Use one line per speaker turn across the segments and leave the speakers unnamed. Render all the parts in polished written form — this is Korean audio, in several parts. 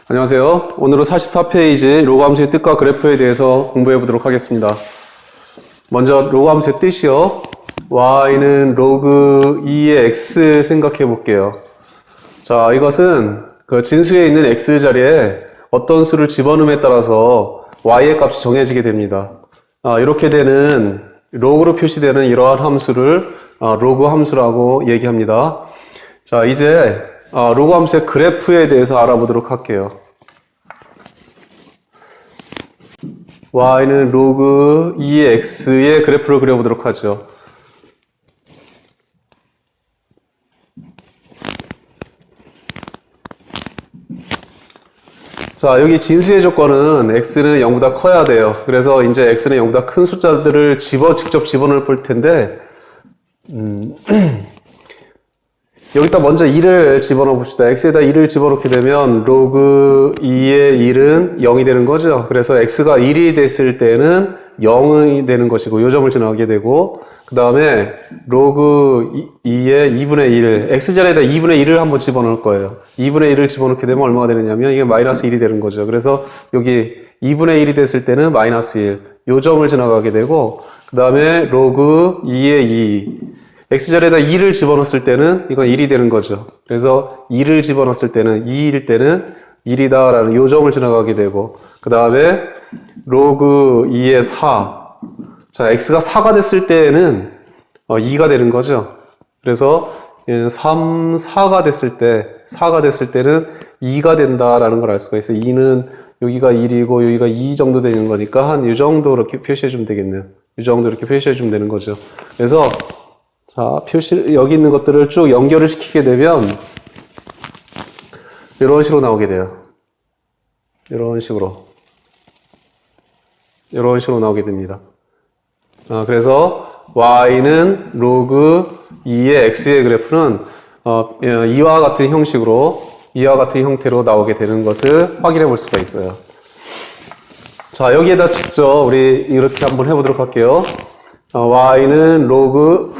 안녕하세요. 오늘은 44페이지 로그 함수의 뜻과 그래프에 대해서 공부해 보도록 하겠습니다. 먼저 로그 함수의 뜻이요. y는 로그 2의 x 생각해 볼게요. 자, 이것은 그 진수에 있는 x 자리에 어떤 수를 집어넣음에 따라서 y의 값이 정해지게 됩니다. 이렇게 되는 로그로 표시되는 이러한 함수를 로그 함수라고 얘기합니다. 자, 이제 로그 함수의 그래프에 대해서 알아보도록 할게요. y는 로그 2의 x의 그래프를 그려보도록 하죠. 자, 여기 진수의 조건은 x는 0보다 커야 돼요. 그래서 이제 x는 0보다 큰 숫자들을 직접 집어넣을 볼 텐데, 여기다 먼저 2를 집어넣어 봅시다. x에다 2를 집어넣게 되면 로그 2의 1은 0이 되는 거죠. 그래서 x가 1이 됐을 때는 0이 되는 것이고 요점을 지나가게 되고, 그 다음에 로그 2의 2분의 1, x자리에다 2분의 1을 한번 집어넣을 거예요. 2분의 1을 집어넣게 되면 얼마가 되느냐면 이게 마이너스 1이 되는 거죠. 그래서 여기 2분의 1이 됐을 때는 마이너스 1, 요점을 지나가게 되고, 그 다음에 로그 2의 2, x자리에다 2를 집어넣었을 때는 이건 1이 되는 거죠. 그래서 2를 집어넣었을 때는 2일 때는 1이다 라는 요점을 지나가게 되고, 그 다음에 로그 2의 4. 자, x가 4가 됐을 때는 2가 되는 거죠. 그래서 3, 4가 됐을 때는 2가 된다라는 걸 알 수가 있어요. 2는 여기가 1이고 여기가 2 정도 되는 거니까 한 이 정도 이렇게 표시해 주면 되겠네요. 이 정도 이렇게 표시해 주면 되는 거죠. 그래서 자, 여기 있는 것들을 쭉 연결을 시키게 되면 이런 식으로 나오게 돼요. 이런 식으로 나오게 됩니다. 그래서 y는 로그 2의 x의 그래프는 이와 같은 형태로 나오게 되는 것을 확인해 볼 수가 있어요. 자, 여기에다 직접 우리 이렇게 한번 해보도록 할게요. y는 로그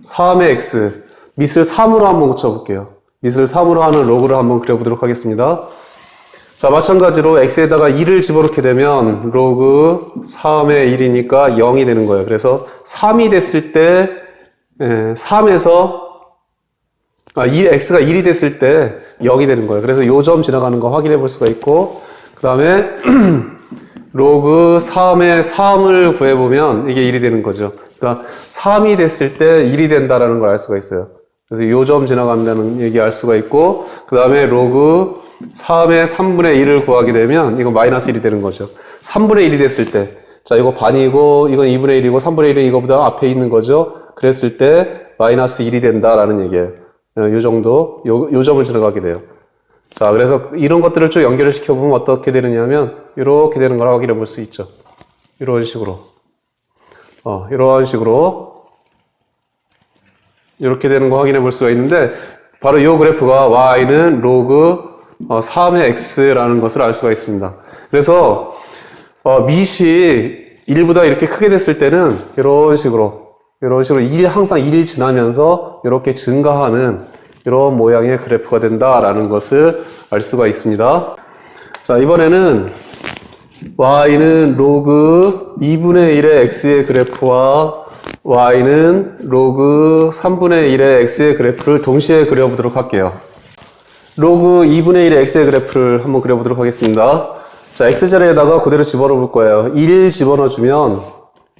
3의 x, 밑을 3으로 한번 고쳐볼게요. 밑을 3으로 하는 로그를 한번 그려보도록 하겠습니다. 자, 마찬가지로 x에다가 2를 집어넣게 되면 로그 3의 1이니까 0이 되는 거예요. 그래서 3이 됐을 때, x가 1이 됐을 때 0이 되는 거예요. 그래서 요점 지나가는 거 확인해 볼 수가 있고, 그 다음에 로그 3의 3을 구해보면 이게 1이 되는 거죠. 그러니까 3이 됐을 때 1이 된다라는 걸 알 수가 있어요. 그래서 요점 지나간다는 얘기 알 수가 있고, 그 다음에 로그 3의 3분의 1을 구하게 되면 이거 마이너스 1이 되는 거죠. 3분의 1이 됐을 때, 자, 이거 반이고 이건 2분의 1이고 3분의 1은 이거보다 앞에 있는 거죠. 그랬을 때 마이너스 1이 된다라는 얘기예요. 요 정도, 요점을 지나가게 돼요. 자, 그래서 이런 것들을 쭉 연결을 시켜보면 어떻게 되느냐면 이렇게 되는 걸 확인해 볼 수 있죠. 이런 식으로. 이런 식으로 이렇게 되는 거 확인해 볼 수가 있는데, 바로 이 그래프가 y는 로그 3의 x라는 것을 알 수가 있습니다. 그래서 밑이 1보다 이렇게 크게 됐을 때는 이런 식으로 항상 1이 지나면서 이렇게 증가하는 이런 모양의 그래프가 된다라는 것을 알 수가 있습니다. 자, 이번에는 y는 로그 2분의 1의 x의 그래프와 y는 로그 3분의 1의 x의 그래프를 동시에 그려보도록 할게요. 로그 2분의 1의 x의 그래프를 한번 그려보도록 하겠습니다. 자, x자리에다가 그대로 집어넣어 볼 거예요. 1 집어넣어주면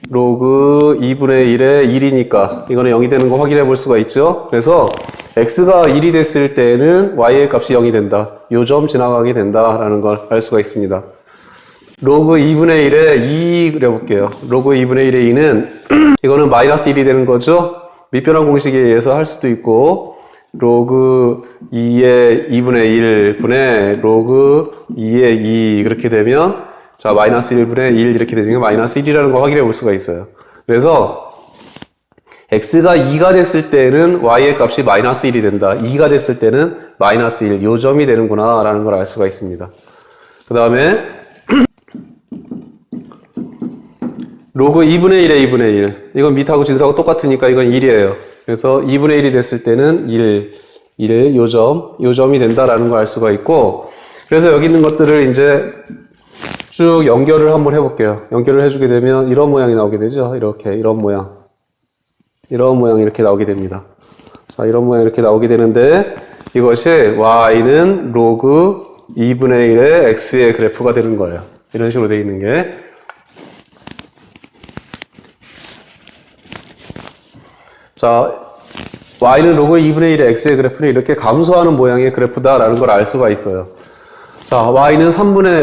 로그 2분의 1의 1이니까 이거는 0이 되는 거 확인해 볼 수가 있죠. 그래서 x가 1이 됐을 때는 y의 값이 0이 된다. 요점 지나가게 된다라는 걸 알 수가 있습니다. 로그 2분의 1의 2 그려볼게요. 로그 2분의 1의 2는 이거는 마이너스 1이 되는 거죠. 밑변환 공식에 의해서 할 수도 있고, 로그 2의 2분의 1 분의 로그 2의 2 그렇게 되면, 자, 마이너스 1분의 1 이렇게 되니까 마이너스 1이라는 걸 확인해 볼 수가 있어요. 그래서 x가 2가 됐을 때는 y의 값이 마이너스 1이 된다. 2가 됐을 때는 마이너스 1, 요점이 되는구나 라는 걸 알 수가 있습니다. 그 다음에 로그 2분의 1의 2분의 1. 이건 밑하고 진수하고 똑같으니까 이건 1이에요. 그래서 2분의 1이 됐을 때는 1 요점이 된다라는 걸 알 수가 있고, 그래서 여기 있는 것들을 이제 쭉 연결을 한번 해볼게요. 연결을 해주게 되면 이런 모양이 나오게 되죠. 이렇게, 이런 모양. 이런 모양이 이렇게 나오게 됩니다. 자, 이런 모양이 이렇게 나오게 되는데, 이것이 y는 로그 2분의 1의 x의 그래프가 되는 거예요. 이런 식으로 되어 있는 게. 자, y는 로그 2분의 1의 x의 그래프는 이렇게 감소하는 모양의 그래프다라는 걸 알 수가 있어요. 자, y는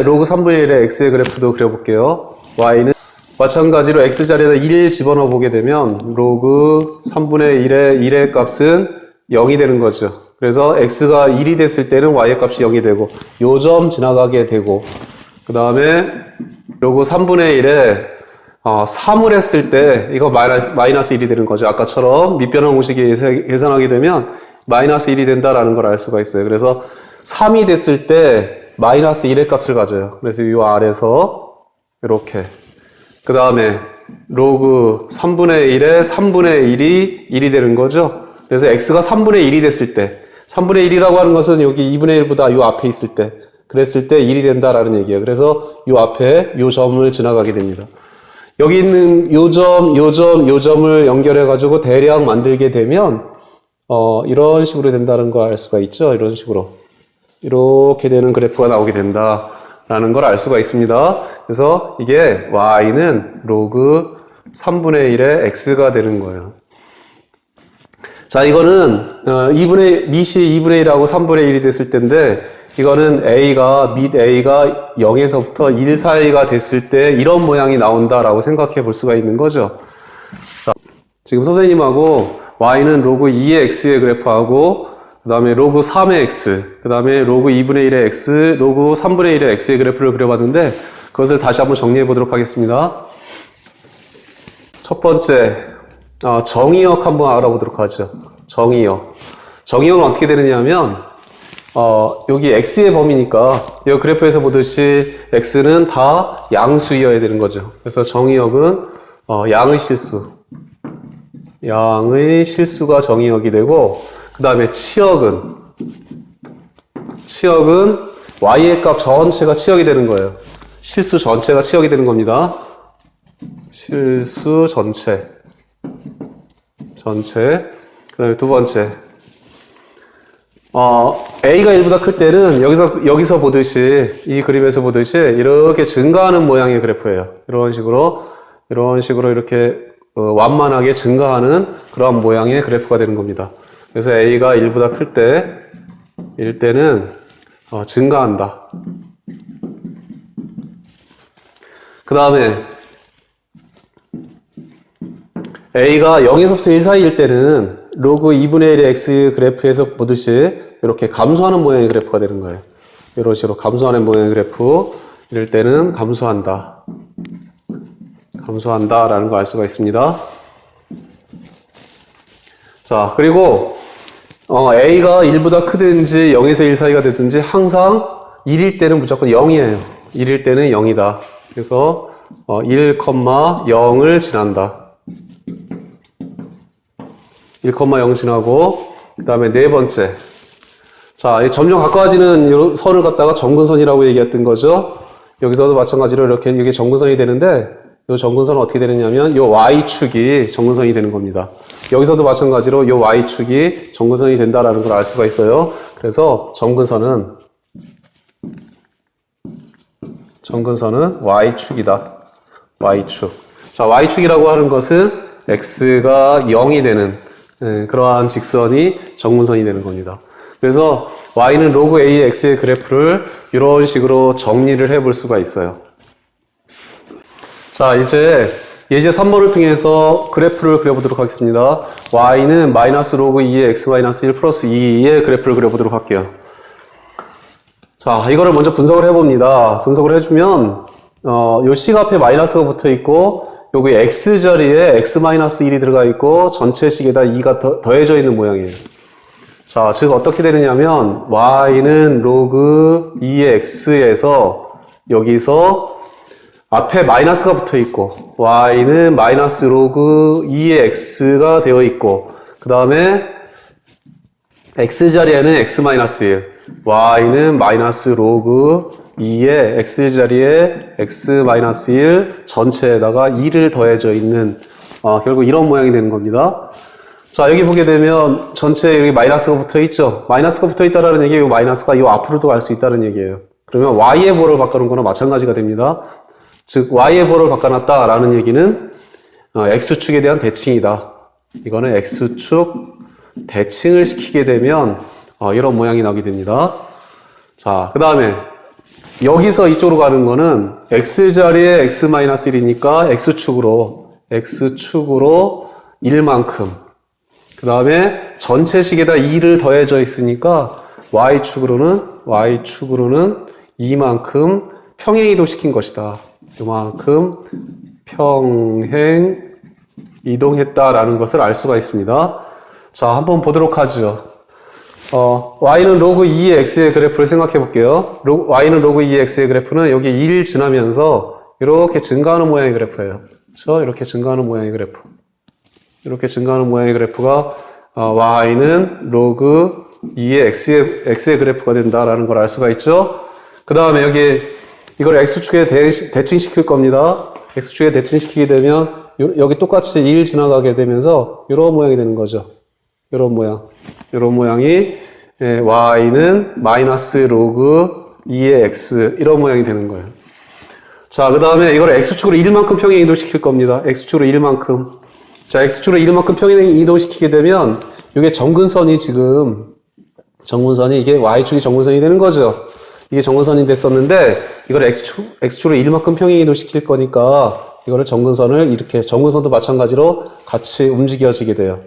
로그 3분의 1의 x의 그래프도 그려볼게요. y는 마찬가지로 x자리에다 1 집어넣어 보게 되면 로그 3분의 1의 값은 0이 되는 거죠. 그래서 x가 1이 됐을 때는 y의 값이 0이 되고 요 점 지나가게 되고 그 다음에 로그 3분의 1에 3을 했을 때 이거 마이너스 1이 되는 거죠. 아까처럼 밑변환 공식에 계산하게 되면 마이너스 1이 된다라는 걸 알 수가 있어요. 그래서 3이 됐을 때 마이너스 1의 값을 가져요. 그래서 이 아래에서 이렇게 그 다음에 로그 3분의 1에 3분의 1이 1이 되는 거죠. 그래서 x가 3분의 1이 됐을 때 3분의 1이라고 하는 것은 여기 2분의 1보다 요 앞에 있을 때 그랬을 때 1이 된다라는 얘기예요. 그래서 요 앞에 요 점을 지나가게 됩니다. 여기 있는 요 점을 연결해 가지고 대략 만들게 되면 이런 식으로 된다는 걸 알 수가 있죠. 이런 식으로 이렇게 되는 그래프가 나오게 된다라는 걸 알 수가 있습니다. 그래서 이게 y는 로그 3분의 1의 x가 되는 거예요. 자, 이거는 밑이 2분의 1하고 3분의 1이 됐을 때인데 이거는 밑 a가 0에서부터 1 사이가 됐을 때 이런 모양이 나온다라고 생각해 볼 수가 있는 거죠. 자, 지금 선생님하고 y는 로그 2의 x의 그래프하고 그 다음에 로그 3의 x, 그 다음에 로그 2분의 1의 x, 로그 3분의 1의 x의 그래프를 그려봤는데 그것을 다시 한번 정리해 보도록 하겠습니다. 첫 번째, 정의역 한번 알아보도록 하죠. 정의역은 어떻게 되느냐 하면 여기 x의 범위니까 이 그래프에서 보듯이 x는 다 양수이어야 되는 거죠. 그래서 정의역은 양의 실수가 정의역이 되고 그 다음에 치역은 y의 값 전체가 치역이 되는 거예요. 실수 전체가 치역이 되는 겁니다. 실수 전체. 그 다음에 두 번째. a가 1보다 클 때는 여기서 보듯이, 이 그림에서 보듯이 이렇게 증가하는 모양의 그래프예요. 이런 식으로 이렇게 완만하게 증가하는 그러한 모양의 그래프가 되는 겁니다. 그래서 a가 1보다 클 때는 증가한다. 그 다음에 a가 0에서부터 1 사이일 때는 로그 2분의 1의 x 그래프에서 보듯이 이렇게 감소하는 모양의 그래프가 되는 거예요. 이런 식으로 감소하는 모양의 그래프. 이럴 때는 감소한다라는 걸 알 수가 있습니다. 자, 그리고 a가 1보다 크든지 0에서 1 사이가 되든지 항상 1일 때는 무조건 0이에요. 1일 때는 0이다. 그래서 1,0을 지난다. 1,0 지나고 그 다음에 네 번째. 자, 점점 가까워지는 선을 갖다가 점근선이라고 얘기했던 거죠. 여기서도 마찬가지로 이렇게 이게 점근선이 되는데 이 점근선은 어떻게 되느냐면 이 y축이 점근선이 되는 겁니다. 여기서도 마찬가지로 이 y축이 점근선이 된다라는 걸 알 수가 있어요. 그래서 점근선은 y축이다. y축. 자, y축이라고 하는 것은 x가 0이 되는 그러한 직선이 점근선이 되는 겁니다. 그래서 y는 로그 a의 x의 그래프를 이런 식으로 정리를 해볼 수가 있어요. 자, 이제 예제 3번을 통해서 그래프를 그려보도록 하겠습니다. y는 마이너스 로그 2의 x 마이너스 1 플러스 2의 그래프를 그려보도록 할게요. 자, 이거를 먼저 분석을 해봅니다. 분석을 해주면 요 식 앞에 마이너스가 붙어 있고 여기 x자리에 x-1이 들어가 있고 전체 식에다 2가 더해져 있는 모양이에요. 자, 즉 어떻게 되느냐면 y는 로그 2의 x에서 여기서 앞에 마이너스가 붙어 있고 y는 마이너스 로그 2의 x가 되어 있고 그 다음에 x자리에는 x-1 y는 마이너스 로그 2의 x 자리에 x-1 전체에다가 2를 더해져 있는 결국 이런 모양이 되는 겁니다. 자, 여기 보게 되면 전체에 여기 마이너스가 붙어 있죠. 마이너스가 붙어 있다라는 얘기예요. 이 마이너스가 이 앞으로도 갈 수 있다는 얘기예요. 그러면 y의 부호를 바꿔놓은 거나 마찬가지가 됩니다. 즉 y의 부호를 바꿔놨다라는 얘기는 x축에 대한 대칭이다. 이거는 x축 대칭을 시키게 되면 이런 모양이 나오게 됩니다. 자, 그 다음에 여기서 이쪽으로 가는 거는 x자리에 x-1이니까 x축으로 1만큼, 그 다음에 전체식에다 2를 더해져 있으니까 y축으로는 2만큼 평행 이동시킨 것이다. 이만큼 평행 이동했다라는 것을 알 수가 있습니다. 자, 한번 보도록 하죠. y는 로그 2의 x의 그래프를 생각해 볼게요. y는 로그 2의 x의 그래프는 여기 1 지나면서 이렇게 증가하는 모양의 그래프예요. 그렇죠? 이렇게 증가하는 모양의 그래프. 이렇게 증가하는 모양의 그래프가 y는 로그 2의 x의 그래프가 된다라는 걸 알 수가 있죠. 그 다음에 여기 이걸 x축에 대칭시킬 겁니다. x축에 대칭시키게 되면 여기 똑같이 1 지나가게 되면서 이런 모양이 되는 거죠. 이런 모양. 이런 모양이 y는 마이너스 로그 2의 x 이런 모양이 되는 거예요. 자, 그 다음에 이걸 x축으로 1만큼 평행 이동시킬 겁니다. x축으로 1만큼. 자, x축으로 1만큼 평행 이동시키게 되면 이게 정근선이 이게 y축이 정근선이 되는 거죠. 이게 정근선이 됐었는데 이걸 x축으로 1만큼 평행 이동시킬 거니까 이거를 정근선을 이렇게 정근선도 마찬가지로 같이 움직여지게 돼요.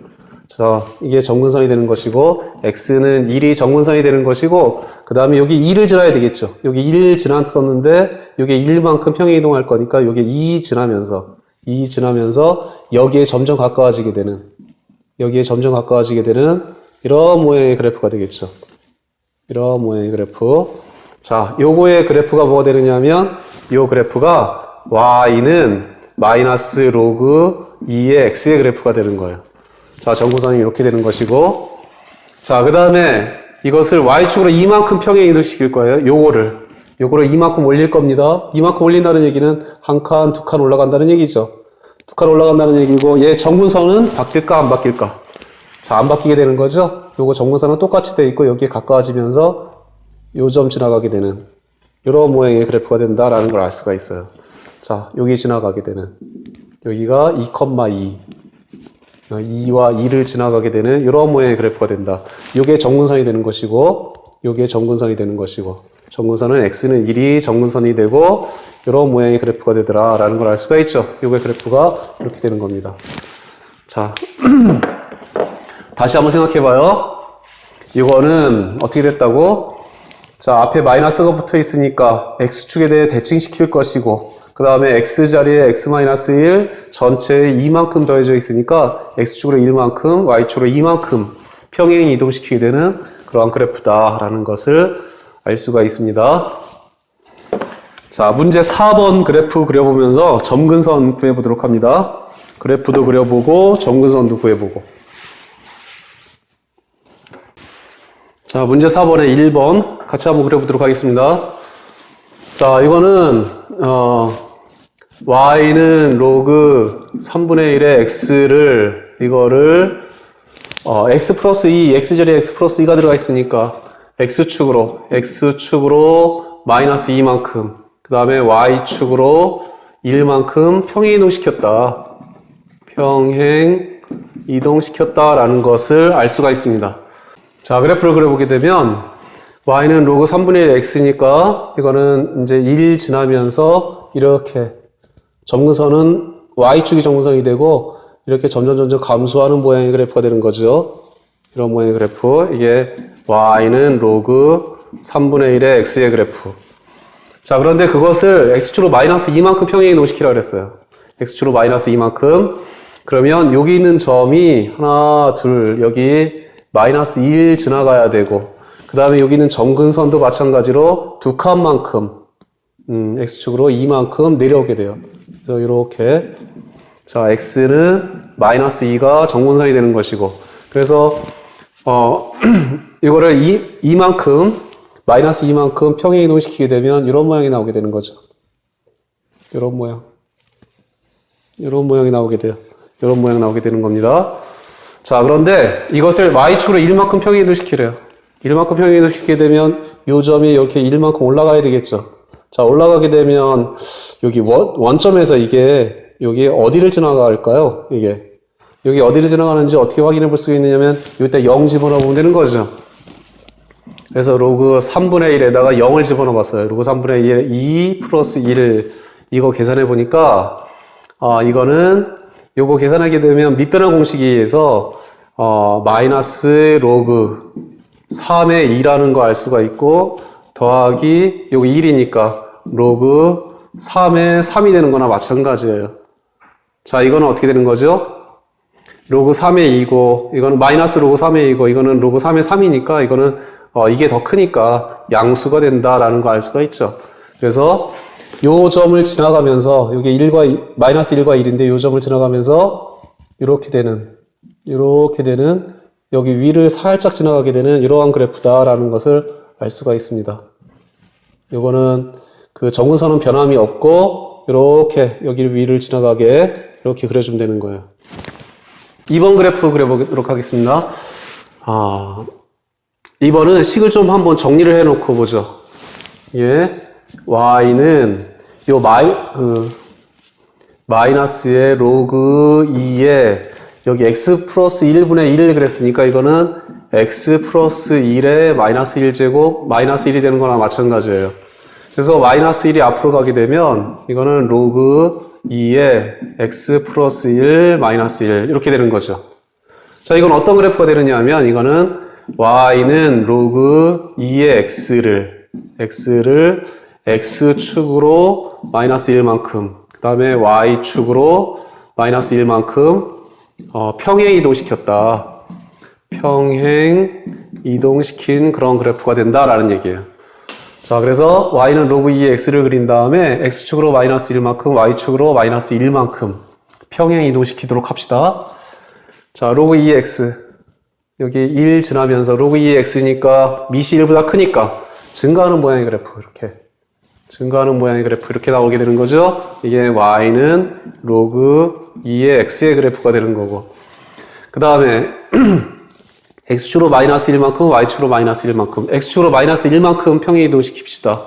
자, 이게 정근선이 되는 것이고 x는 1이 정근선이 되는 것이고 그 다음에 여기 2를 지나야 되겠죠. 여기 1 지났었는데 여기 1만큼 평행 이동할 거니까 여기 2 지나면서 여기에 점점 가까워지게 되는 이런 모양의 그래프가 되겠죠. 이런 모양의 그래프. 자, 요거의 그래프가 뭐가 되느냐면 요 그래프가 y는 마이너스 로그 2의 x의 그래프가 되는 거예요. 자, 정근선이 이렇게 되는 것이고 자, 그 다음에 이것을 y축으로 이만큼 평행 이동시킬 거예요. 요거를 이만큼 올릴 겁니다. 이만큼 올린다는 얘기는 한 칸, 두 칸 올라간다는 얘기죠. 두 칸 올라간다는 얘기고 얘 정근선은 바뀔까 안 바뀔까? 자, 안 바뀌게 되는 거죠. 요거 정근선은 똑같이 돼 있고 여기에 가까워지면서 요 점 지나가게 되는 이런 모양의 그래프가 된다라는 걸 알 수가 있어요. 자, 여기 지나가게 되는 여기가 2,2 2와 2를 지나가게 되는 이런 모양의 그래프가 된다. 요게 정근선이 되는 것이고 요게 정근선이 되는 것이고 정근선은 x는 1이 정근선이 되고 이런 모양의 그래프가 되더라라는 걸 알 수가 있죠. 요게 그래프가 이렇게 되는 겁니다. 자, 다시 한번 생각해 봐요. 이거는 어떻게 됐다고? 자, 앞에 마이너스가 붙어 있으니까 x축에 대해 대칭시킬 것이고 그 다음에 x자리에 x-1 전체에 2만큼 더해져 있으니까 x축으로 1만큼 y축으로 2만큼 평행 이동시키게 되는 그러한 그래프다라는 것을 알 수가 있습니다. 자, 문제 4번 그래프 그려보면서 점근선 구해보도록 합니다. 그래프도 그려보고 점근선도 구해보고. 자, 문제 4번에 1번 같이 한번 그려보도록 하겠습니다. 자, 이거는 y는 로그 3분의 1의 x를 이거를 x 플러스 2, x자리에 x 플러스 2가 들어가 있으니까 x축으로 마이너스 2만큼 그 다음에 y축으로 1만큼 평행 이동시켰다라는 것을 알 수가 있습니다. 자, 그래프를 그려보게 되면 y는 로그 3분의 1 x니까 이거는 이제 1 지나면서 이렇게 점근선은 y축이 점근선이 되고 이렇게 점점 감소하는 모양의 그래프가 되는 거죠. 이런 모양의 그래프. 이게 y는 로그 3분의 1의 x의 그래프. 자, 그런데 그것을 x축으로 마이너스 2만큼 평행 이동시키라고 그랬어요. x축으로 마이너스 2만큼. 그러면 여기 있는 점이 하나, 둘, 여기 마이너스 1 지나가야 되고 그 다음에 여기 있는 점근선도 마찬가지로 두 칸만큼 x축으로 2만큼 내려오게 돼요. 그래서 이렇게 자, x는 마이너스 2가 정근선이 되는 것이고 그래서 이거를 2만큼 마이너스 2만큼 평행 이동시키게 되면 이런 모양이 나오게 되는 거죠. 이런 모양. 이런 모양이 나오게 돼요. 이런 모양 나오게 되는 겁니다. 자, 그런데 이것을 y축으로 1만큼 평행 이동시키래요. 1만큼 평행 이동시키게 되면 이 점이 이렇게 1만큼 올라가야 되겠죠. 자, 올라가게 되면 여기 원점에서 이게 여기 어디를 지나갈까요? 이게 여기 어디를 지나가는지 어떻게 확인해 볼 수가 있느냐면 이때 0 집어넣어 보면 되는 거죠. 그래서 로그 3분의 1에다가 0을 집어넣어 봤어요. 로그 3분의 1에 2 플러스 1을 이거 계산해 보니까 이거는 요거 계산하게 되면 밑변환 공식에 의해서 마이너스 로그 3의 2라는 거 알 수가 있고 더하기 요거 1이니까 로그 3의 3이 되는 거나 마찬가지예요. 자, 이거는 어떻게 되는 거죠? 로그 3의 2고 이거는 마이너스 로그 3의 2고 이거는 로그 3의 3이니까 이거는 이게 더 크니까 양수가 된다라는 거 알 수가 있죠. 그래서 요 점을 지나가면서 여기 1과 마이너스 1과 1인데 요 점을 지나가면서 이렇게 되는 여기 위를 살짝 지나가게 되는 이러한 그래프다라는 것을 알 수가 있습니다. 요거는 그 정근선은 변함이 없고 이렇게 여기 위를 지나가게 이렇게 그려주면 되는 거예요. 2번 그래프 그려보도록 하겠습니다. 2번은 식을 좀 한번 정리를 해놓고 보죠. 예, y는 요 마이너스의 로그 2에 여기 x 플러스 1분의 1을 그랬으니까 이거는 x 플러스 1에 마이너스 1제곱 마이너스 1이 되는 거나 마찬가지예요. 그래서 마이너스 1이 앞으로 가게 되면 이거는 로그 2에 x 플러스 1 마이너스 1 이렇게 되는 거죠. 자, 이건 어떤 그래프가 되느냐 하면 이거는 y는 로그 2의 x를 x축으로 마이너스 1만큼 그 다음에 y축으로 마이너스 1만큼 평행 이동시켰다. 평행 이동시킨 그런 그래프가 된다라는 얘기예요. 자, 그래서 y는 로그 2의 x를 그린 다음에 x축으로 마이너스 1만큼 y축으로 마이너스 1만큼 평행 이동시키도록 합시다. 자, 로그 2의 x 여기 1 지나면서 로그 2의 x니까 밑이 1보다 크니까 증가하는 모양의 그래프 이렇게 나오게 되는 거죠. 이게 y는 로그 2의 x의 그래프가 되는 거고 그 다음에 x축으로 마이너스 1만큼 y축으로 마이너스 1만큼 x축으로 마이너스 1만큼 평행 이동시킵시다.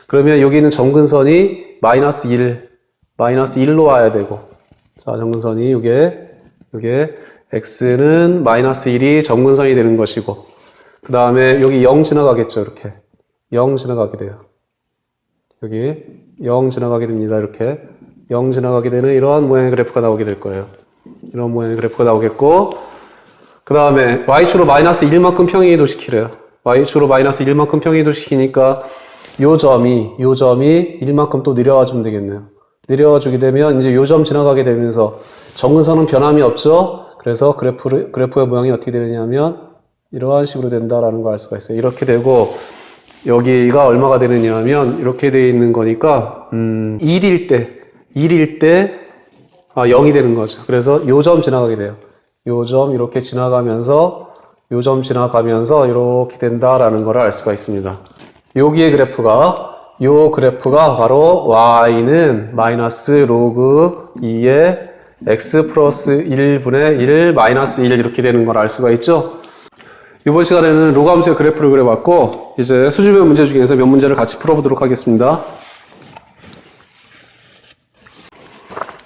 그러면 여기 있는 정근선이 마이너스 1로 와야 되고 자, 정근선이 요게 x는 마이너스 1이 정근선이 되는 것이고 그 다음에 여기 0 지나가겠죠. 이렇게 0 지나가게 돼요. 여기 0 지나가게 됩니다. 이렇게 0 지나가게 되는 이러한 모양의 그래프가 나오게 될 거예요. 이런 모양의 그래프가 나오겠고 그 다음에 y축으로 마이너스 1만큼 평행 이동시키래요. y축으로 마이너스 1만큼 평행 이동시키니까 요 점이 1만큼 또 내려와 주면 되겠네요. 내려와 주게 되면 이제 요 점 지나가게 되면서 정근선은 변함이 없죠. 그래서 그래프의 모양이 어떻게 되느냐면 이러한 식으로 된다라는 거 알 수가 있어요. 이렇게 되고 여기가 얼마가 되느냐 하면 이렇게 되어 있는 거니까 1일 때 0이 되는 거죠. 그래서 요 점 지나가게 돼요. 요 점 이렇게 지나가면서 이렇게 된다라는 걸 알 수가 있습니다. 여기의 요 그래프가 바로 y는 마이너스 로그 2의 x 플러스 1분의 1 마이너스 1 이렇게 되는 걸 알 수가 있죠. 이번 시간에는 로그 함수의 그래프를 그려봤고 이제 수준별 문제 중에서 몇 문제를 같이 풀어보도록 하겠습니다.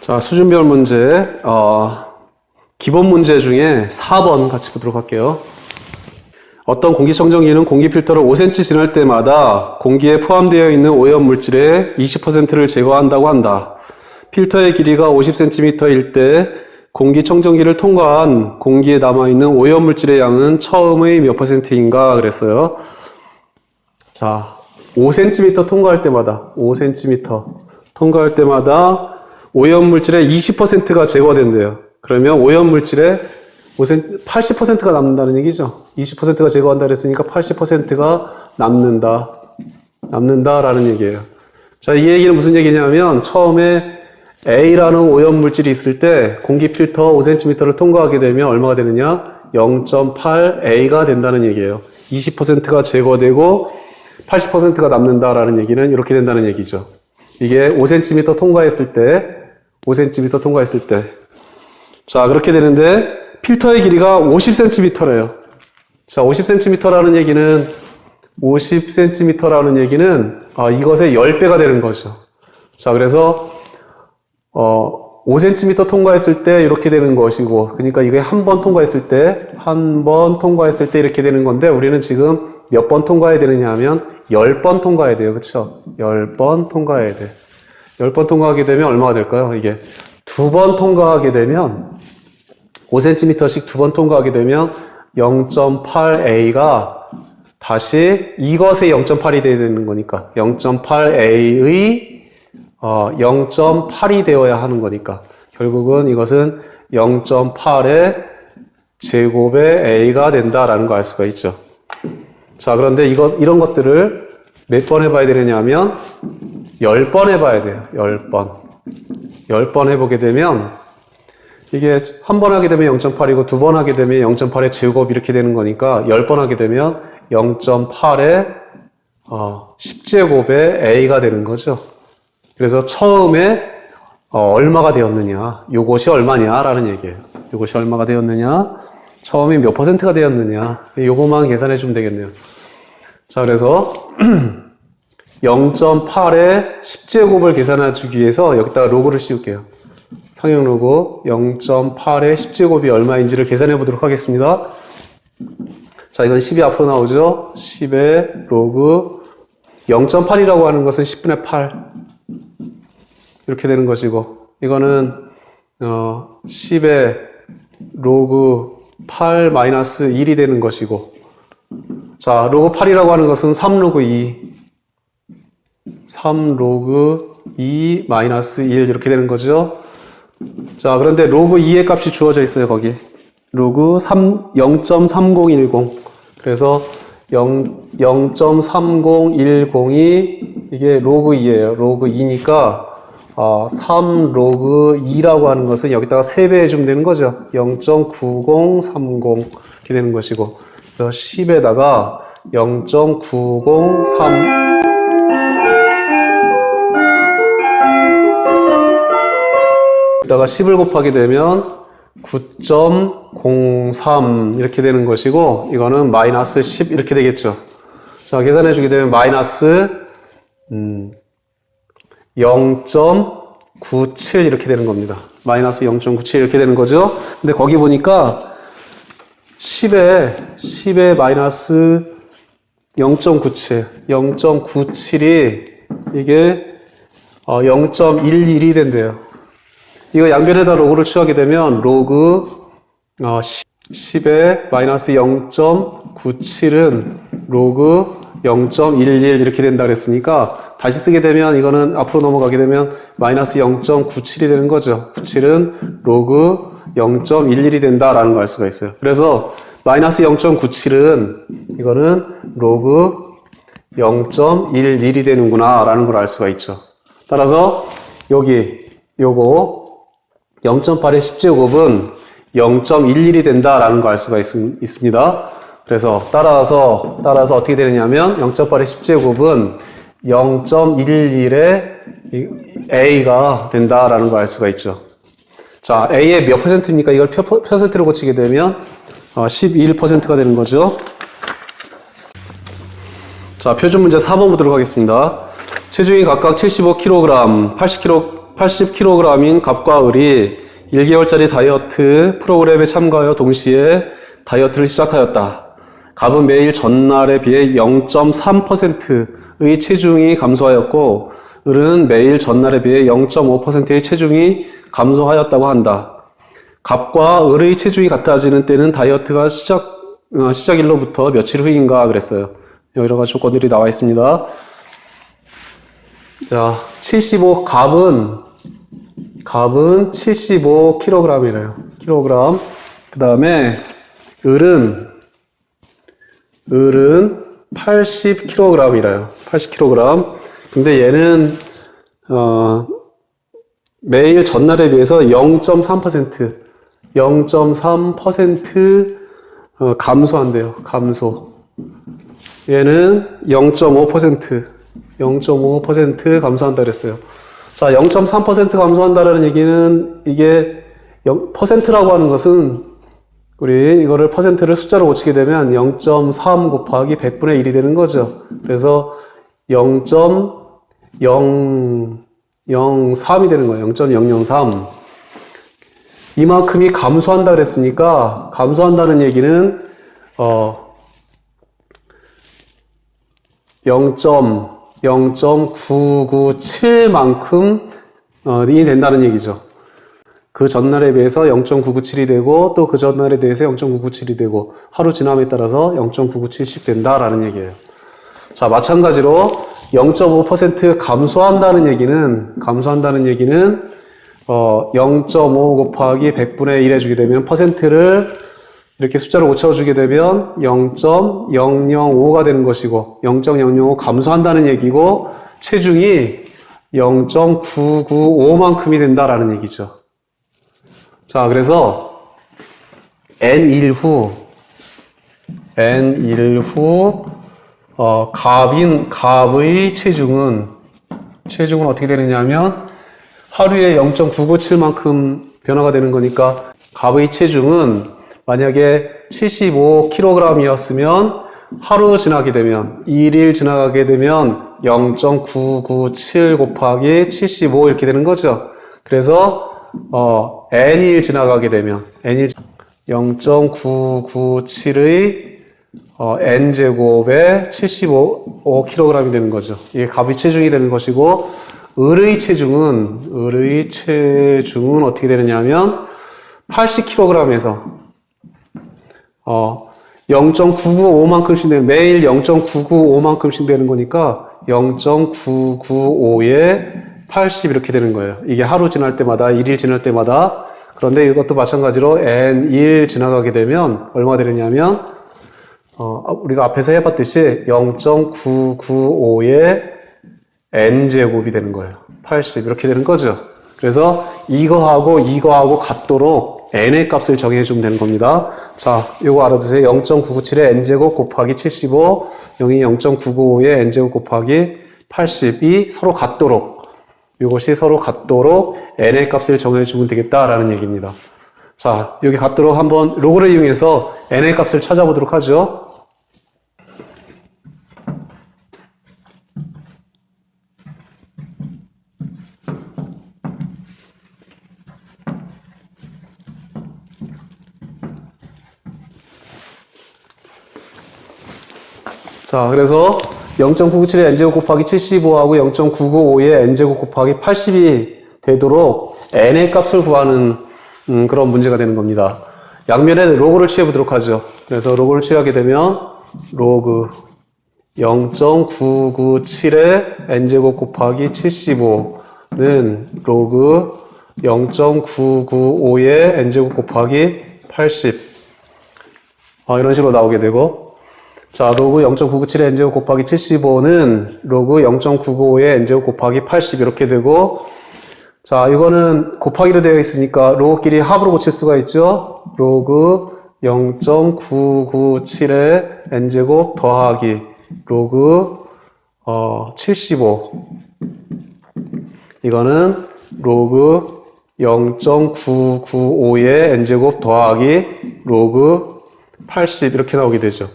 자, 수준별 문제 기본 문제 중에 4번 같이 보도록 할게요. 어떤 공기청정기는 공기 필터를 5cm 지날 때마다 공기에 포함되어 있는 오염물질의 20%를 제거한다고 한다. 필터의 길이가 50cm일 때 공기청정기를 통과한 공기에 남아있는 오염물질의 양은 처음의 몇 %인가 그랬어요. 자, 5cm 통과할 때마다 오염물질의 20%가 제거된대요. 그러면 오염물질의 80%가 남는다는 얘기죠. 20%가 제거한다 그랬으니까 80%가 남는다라는 얘기예요. 자, 이 얘기는 무슨 얘기냐면 처음에 A라는 오염물질이 있을 때 공기 필터 5cm를 통과하게 되면 얼마가 되느냐? 0.8A가 된다는 얘기예요. 20%가 제거되고 80%가 남는다라는 얘기는 이렇게 된다는 얘기죠. 이게 5cm 통과했을 때, 5cm 통과했을 때. 자, 그렇게 되는데, 필터의 길이가 50cm래요. 자, 50cm라는 얘기는, 50cm라는 얘기는, 이것의 10배가 되는 거죠. 자, 그래서, 5cm 통과했을 때 이렇게 되는 것이고, 그러니까 이게 한 번 통과했을 때, 한 번 통과했을 때 이렇게 되는 건데, 우리는 지금 몇 번 통과해야 되느냐 하면, 10번 통과해야 돼요. 그쵸? 10번 통과해야 돼. 10번 통과하게 되면 얼마가 될까요? 이게 두 번 통과하게 되면 5cm씩 두 번 통과하게 되면 0.8a가 다시 이것의 0.8이 돼야 되는 거니까 0.8a의 0.8이 되어야 하는 거니까 결국은 이것은 0.8의 제곱의 a가 된다라는 거 알 수가 있죠. 자, 그런데 이런 것들을 몇 번 해봐야 되느냐 하면 10번 해봐야 돼요. 10번. 10번 해보게 되면 이게 한 번 하게 되면 0.8이고 두 번 하게 되면 0.8의 제곱 이렇게 되는 거니까 10번 하게 되면 0.8의 10제곱의 a가 되는 거죠. 그래서 처음에 얼마가 되었느냐, 요것이 얼마냐라는 얘기예요. 요것이 얼마가 되었느냐, 처음이 몇 %가 되었느냐, 요것만 계산해 주면 되겠네요. 자, 그래서 0.8의 10제곱을 계산해 주기 위해서 여기다가 로그를 씌울게요. 상형 로그 0.8의 10제곱이 얼마인지를 계산해 보도록 하겠습니다. 자, 이건 10이 앞으로 나오죠. 10의 로그 0.8이라고 하는 것은 10분의 8 이렇게 되는 것이고, 이거는 10의 로그 8 마이너스 1이 되는 것이고, 자, 로그 8이라고 하는 것은 3 로그 2 3 로그 2 마이너스 1 이렇게 되는 거죠. 자, 그런데 로그 2의 값이 주어져 있어요. 거기 로그 0.3010 그래서 0.3010이 이게 로그 2예요. 로그 2니까 3 로그 2라고 하는 것은 여기다가 3배 해주면 되는 거죠. 0.9030 이렇게 되는 것이고, 그래서 10에다가 0.903 여기다가 10을 곱하게 되면 9.03 이렇게 되는 것이고, 이거는 마이너스 10 이렇게 되겠죠. 자, 계산해 주게 되면 마이너스 0.97 이렇게 되는 겁니다. 마이너스 0.97 이렇게 되는 거죠. 근데 거기 보니까 10에 마이너스 0.97이 이게 0.11이 된대요. 이거 양변에다 로그를 취하게 되면 로그 10에 마이너스 0.97은 로그 0.11 이렇게 된다 그랬으니까 다시 쓰게 되면 이거는 앞으로 넘어가게 되면 마이너스 0.97이 되는 거죠. 97은 로그 0.11이 된다라는 걸 알 수가 있어요. 그래서 마이너스 0.97은 이거는 로그 0.11이 되는구나 라는 걸 알 수가 있죠. 따라서 요거 0.8의 10제곱은 0.11이 된다라는 걸 알 수가 있습니다. 그래서 따라서 어떻게 되느냐면 0.8의 10제곱은 0.11의 a가 된다라는 걸 알 수가 있죠. 자, a의 몇 %입니까? 이걸 퍼센트로 고치게 되면 11%가 되는 거죠. 자, 표준 문제 4번 보도록 하겠습니다. 체중이 각각 75kg, 80kg인 갑과 을이 1개월짜리 다이어트 프로그램에 참가하여 동시에 다이어트를 시작하였다. 갑은 매일 전날에 비해 0.3%의 체중이 감소하였고, 을은 매일 전날에 비해 0.5%의 체중이 감소하였다고 한다. 갑과 을의 체중이 같아지는 때는 다이어트가 시작일로부터 며칠 후인가 그랬어요. 여러 가지 조건들이 나와 있습니다. 자, 갑은 75kg이래요. 킬로그램. 그 다음에 을은 80kg이래요. 80kg. 근데 얘는 매일 전날에 비해서 0.3% 감소한대요. 감소. 얘는 0.5% 감소한다 그랬어요. 자, 0.3% 감소한다라는 얘기는 이게 퍼센트라고 하는 것은 우리 이거를 퍼센트를 숫자로 고치게 되면 0.3 곱하기 100분의 1이 되는 거죠. 그래서 0.003이 되는 거예요. 0.003. 이만큼이 감소한다 그랬으니까 감소한다는 얘기는 0.0997만큼 이 된다는 얘기죠. 그 전날에 비해서 0.997이 되고 또 그 전날에 대해서 0.997이 되고 하루 지남에 따라서 0.997씩 된다라는 얘기예요. 자, 마찬가지로 0.5% 감소한다는 얘기는 0.5 곱하기 100분의 1 해주게 되면 퍼센트를 이렇게 숫자로 고쳐주게 되면 0.005가 되는 것이고 0.005 감소한다는 얘기고 체중이 0.995만큼이 된다라는 얘기죠. 자, 그래서 N일 후 갑의 체중은 어떻게 되느냐면 하루에 0.997만큼 변화가 되는 거니까 갑의 체중은 만약에 75kg이었으면 하루 지나게 되면 1일 지나가게 되면 0.997 곱하기 75 이렇게 되는 거죠. 그래서 n일 지나가게 되면 n일 0.997의 n제곱에 75kg이 되는 거죠. 이게 갑의 체중이 되는 것이고 을의 체중은 어떻게 되느냐 하면 80kg에서 0.995만큼씩 되는 매일 0.995만큼씩 되는 거니까 0.995에 80 이렇게 되는 거예요. 이게 하루 지날 때마다 1일 지날 때마다. 그런데 이것도 마찬가지로 n1 지나가게 되면 얼마 되느냐면 우리가 앞에서 해봤듯이 0.995의 n제곱이 되는 거예요. 80 이렇게 되는 거죠. 그래서 이거하고 같도록 n의 값을 정해주면 되는 겁니다. 자, 이거 알아두세요. 0.997의 n제곱 곱하기 75, 0.995의 n제곱 곱하기 80이 서로 같도록, 이것이 서로 같도록 n의 값을 정해주면 되겠다라는 얘기입니다. 자, 여기 같도록 한번 로그를 이용해서 n의 값을 찾아보도록 하죠. 자, 그래서 0.997의 n제곱 곱하기 75하고 0.995의 n제곱 곱하기 80이 되도록 n의 값을 구하는 그런 문제가 되는 겁니다. 양면에 로그를 취해보도록 하죠. 그래서 로그를 취하게 되면 로그 0.997의 n제곱 곱하기 75는 로그 0.995의 n제곱 곱하기 80 이런 식으로 나오게 되고, 자, 로그 0.997의 n제곱 곱하기 75는 로그 0.995의 n제곱 곱하기 80 이렇게 되고, 자, 이거는 곱하기로 되어 있으니까 로그끼리 합으로 고칠 수가 있죠. 로그 0.997의 n제곱 더하기 로그 75, 이거는 로그 0.995의 n제곱 더하기 로그 80 이렇게 나오게 되죠.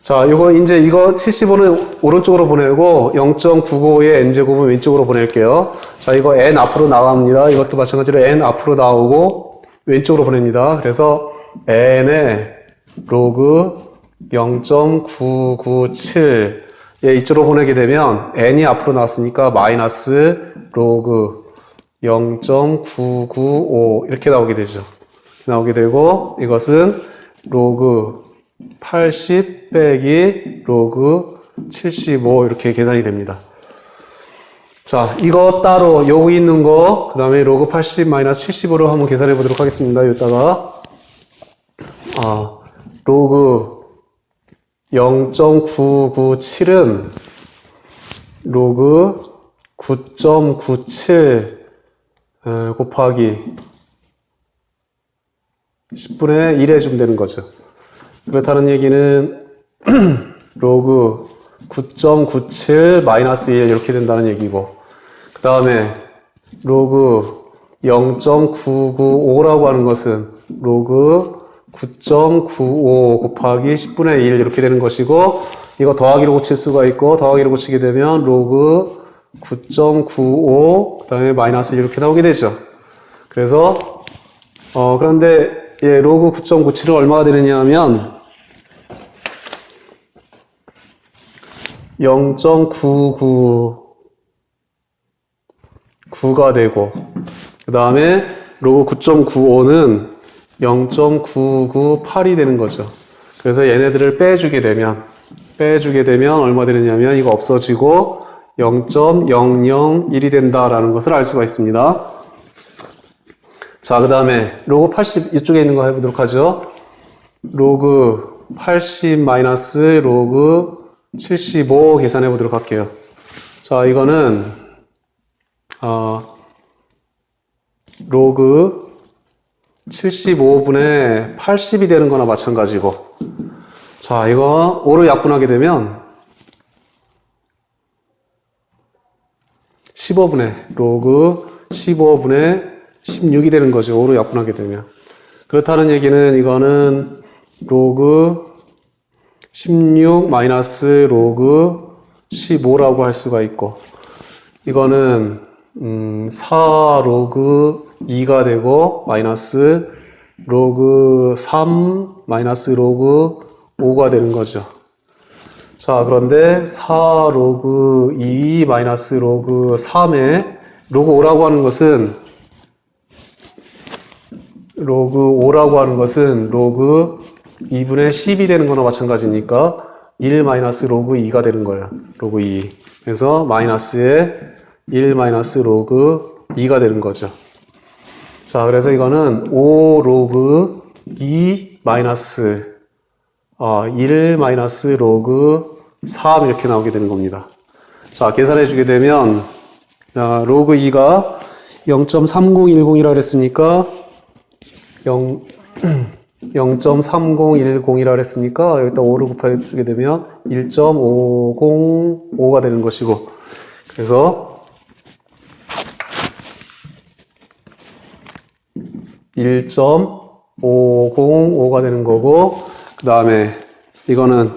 자, 이거 75는 오른쪽으로 보내고 0.995의 n제곱은 왼쪽으로 보낼게요. 자, 이거 n 앞으로 나갑니다. 이것도 마찬가지로 n 앞으로 나오고 왼쪽으로 보냅니다. 그래서 n의 로그 0.997 이쪽으로 보내게 되면 n이 앞으로 나왔으니까 마이너스 로그 0.995 이렇게 나오게 되죠. 나오게 되고, 이것은 로그 80 빼기 로그 75 이렇게 계산이 됩니다. 자, 이거 따로 여기 있는 거, 그 다음에 로그 80 마이너스 75로 한번 계산해 보도록 하겠습니다. 여기다가 로그 0.997은 로그 9.97 곱하기 10분의 1 해주면 되는 거죠. 그렇다는 얘기는 로그 9.97 마이너스 1 이렇게 된다는 얘기고, 그 다음에 로그 0.995라고 하는 것은 로그 9.95 곱하기 10분의 1 이렇게 되는 것이고, 이거 더하기로 고칠 수가 있고, 더하기로 고치게 되면 로그 9.95 그 다음에 마이너스 1 이렇게 나오게 되죠. 그래서 그런데 로그 9.97은 얼마가 되느냐 하면 0.999가 되고, 그 다음에 로그 9.95는 0.998이 되는 거죠. 그래서 얘네들을 빼주게 되면 얼마 되느냐면 이거 없어지고 0.001이 된다라는 것을 알 수가 있습니다. 자, 그 다음에 로그 80 이쪽에 있는 거 해보도록 하죠. 로그 80 마이너스 로그 75 계산해 보도록 할게요. 자, 이거는 로그 75분의 80이 되는 거나 마찬가지고, 자, 이거 5를 약분하게 되면 로그 15분의 16이 되는 거죠. 5로 약분하게 되면. 그렇다는 얘기는 이거는 로그 16 마이너스 로그 15라고 할 수가 있고, 이거는 4 로그 2가 되고 마이너스 로그 3 마이너스 로그 5가 되는 거죠. 자, 그런데 4 로그 2 마이너스 로그 3에 로그 5라고 하는 것은 로그 2분의 10이 되는 거나 마찬가지니까 1 마이너스 로그 2가 되는 거예요. 로그 2. 그래서 마이너스에 1 마이너스 로그 2가 되는 거죠. 자, 그래서 이거는 5 로그 2 마이너스 1 마이너스 로그 3 이렇게 나오게 되는 겁니다. 자, 계산해 주게 되면 로그 2가 0.3010이라 그랬으니까 0.3010이라 그랬으니까 여기다 5를 곱하게 되면 1.505가 되는 것이고, 그래서 1.505가 되는 거고, 그 다음에 이거는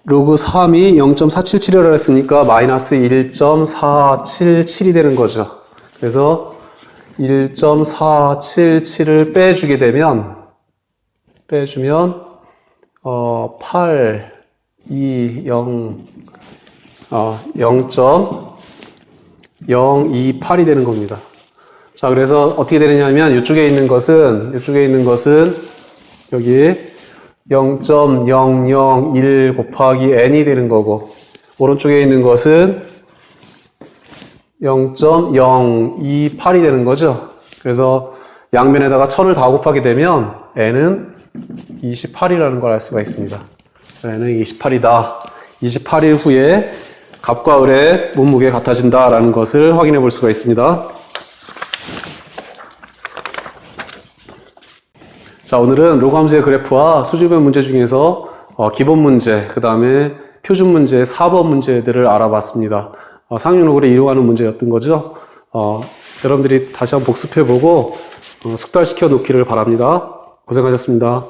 로그 3이 0.477이라 했으니까 마이너스 1.477이 되는 거죠. 그래서 1.477을 빼주면 8, 2, 0, 0.028이 되는 겁니다. 자, 그래서 어떻게 되느냐면 이쪽에 있는 것은 여기 0.001 곱하기 n이 되는 거고, 오른쪽에 있는 것은 0.028이 되는 거죠. 그래서 양면에다가 1000을 다 곱하게 되면 n은 28이라는 걸 알 수가 있습니다. n은 28이다. 28일 후에 값과 을의 몸무게 같아진다라는 것을 확인해 볼 수가 있습니다. 자, 오늘은 로그 함수의 그래프와 수직변 문제 중에서 기본 문제, 그 다음에 표준 문제, 4번 문제들을 알아봤습니다. 상용로그를 이용하는 문제였던 거죠. 여러분들이 다시 한번 복습해보고 숙달시켜 놓기를 바랍니다. 고생하셨습니다.